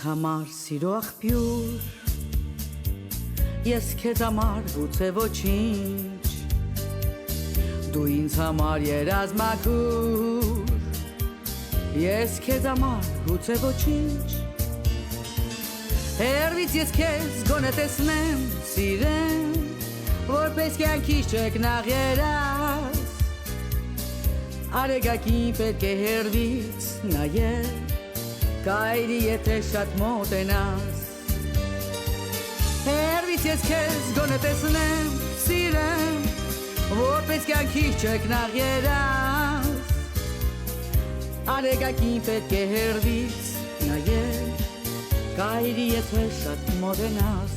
համար սիրո աղբյուր, ես քեզ համար գուցե ոչինչ, դու ինձ համար երազմակուր, ես քեզ համար գուցե ոչինչ, հեռվից ես քեզ գոնե տեսնեմ, սիրեմ, որպես կյանքիս ճեկնաղ երաս, արեգակին պետք է հեռվից նայել, կայրի եթե շատ մոտենաս, հեռվից ես քեզ գոնե տեսնեմ, սիրեմ, որպես կյանքիս ճեկնաղ երաս, արեգակին պետք է հեռվից նայել, կայրի եթե շատ մոտենաս,